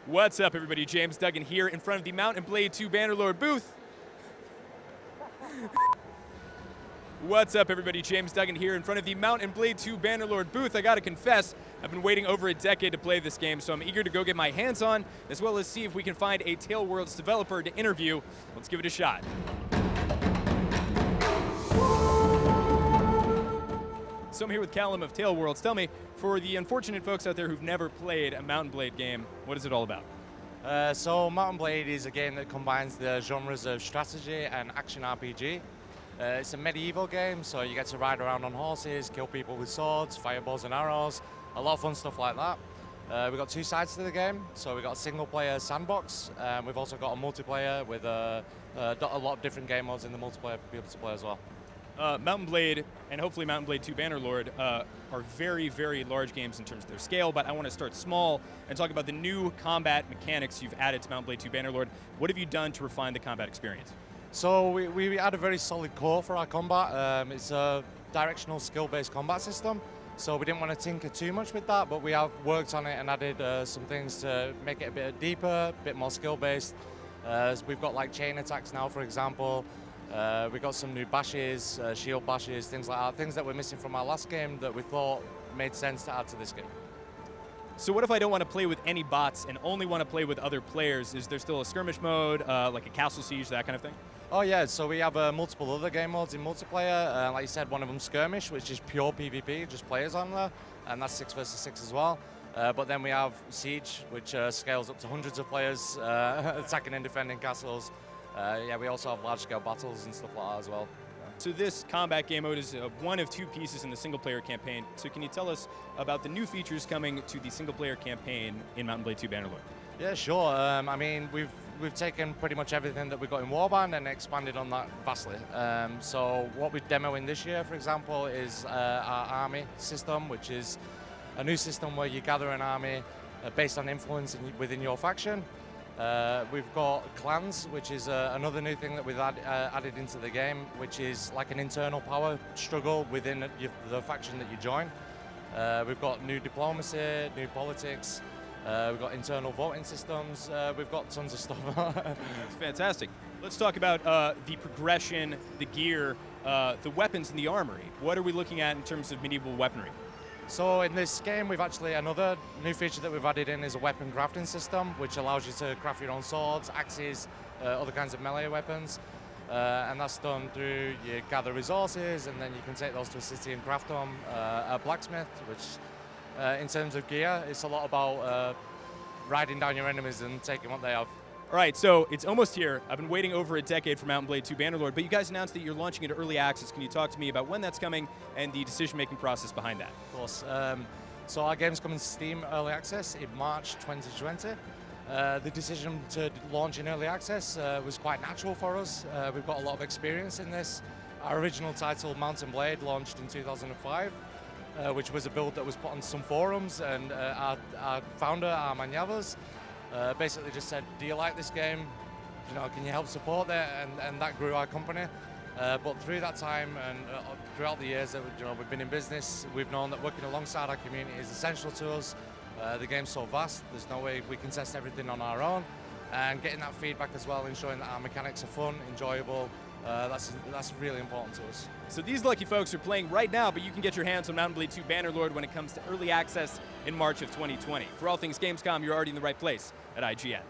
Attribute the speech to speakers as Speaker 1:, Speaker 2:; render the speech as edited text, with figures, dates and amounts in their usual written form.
Speaker 1: What's up, everybody? James Duggan here in front of the Mount & Blade 2 Bannerlord booth. What's up, everybody? James Duggan here in front of the Mount & Blade 2 Bannerlord booth. I gotta confess, I've been waiting over a decade to play this game, so I'm eager to go get my hands on, as well as see if we can find a Tale Worlds developer to interview. Let's give it a shot. So I'm here with Callum of Tale Worlds. Tell me, for the unfortunate folks out there who've never played a Mount & Blade game, what is it all about?
Speaker 2: So Mount & Blade is a game that combines the genres of strategy and action RPG. It's a medieval game, so you get to ride around on horses, kill people with swords, fire bows and arrows, a lot of fun stuff like that. We've got two sides to the game, so we've got a single-player sandbox, and we've also got a multiplayer with a lot of different game modes in the multiplayer for people to play as well.
Speaker 1: Mount & Blade, and hopefully Mount & Blade 2 Bannerlord, are very, very large games in terms of their scale, but I want to start small and talk about the new combat mechanics you've added to Mount & Blade 2 Bannerlord. What have you done to refine the combat experience?
Speaker 2: So we had a very solid core for our combat. It's a directional skill-based combat system, so we didn't want to tinker too much with that, but we have worked on it and added some things to make it a bit deeper, a bit more skill-based. We've got like chain attacks now, for example. We got some new bashes, shield bashes, things like that, things that were missing from our last game that we thought made sense to add to this game.
Speaker 1: So what if I don't want to play with any bots and only want to play with other players? Is there still a skirmish mode, like a castle siege, that kind of thing?
Speaker 2: Oh yeah, so we have multiple other game modes in multiplayer. Like you said, one of them skirmish, which is pure PvP, just players on there, and that's 6 versus 6 as well. But then we have siege, which scales up to hundreds of players attacking and defending castles. Yeah, we also have large-scale battles and stuff like that as well.
Speaker 1: So this combat game mode is one of 2 pieces in the single-player campaign. So can you tell us about the new features coming to the single-player campaign in Mount & Blade 2 Bannerlord?
Speaker 2: Yeah, sure. I mean, we've taken pretty much everything that we got in Warband and expanded on that vastly. So what we're demoing this year, for example, is our army system, which is a new system where you gather an army based on influence within your faction. We've got clans, which is another new thing that we've added into the game, which is like an internal power struggle within the faction that you join. We've got new diplomacy, new politics, we've got internal voting systems, we've got tons of stuff.
Speaker 1: That's fantastic. Let's talk about the progression, the gear, the weapons, and the armory. What are we looking at in terms of medieval weaponry?
Speaker 2: So in this game, we've actually, another new feature that we've added in is a weapon crafting system, which allows you to craft your own swords, axes, other kinds of melee weapons. And that's done through, you gather resources, and then you can take those to a city and craft them. A blacksmith, which in terms of gear, it's a lot about riding down your enemies and taking what they have.
Speaker 1: All right, so it's almost here. I've been waiting over a decade for Mount & Blade 2 Bannerlord, but you guys announced that you're launching into early access. Can you talk to me about when that's coming and the decision-making process behind that?
Speaker 2: Of course. So our game's coming to Steam Early Access in March 2020. The decision to launch in Early Access was quite natural for us. We've got a lot of experience in this. Our original title, Mount & Blade, launched in 2005, which was a build that was put on some forums, and our founder, Arman Yavas, basically just said, do you like this game? You know, can you help support it? And that grew our company. But through that time and throughout the years that we've been in business, we've known that working alongside our community is essential to us. The game's so vast, there's no way we can test everything on our own. And getting that feedback as well, ensuring that our mechanics are fun, enjoyable, that's really important to us.
Speaker 1: So these lucky folks are playing right now, but you can get your hands on Mount & Blade 2 Bannerlord when it comes to early access in March of 2020. For all things Gamescom, you're already in the right place at IGN.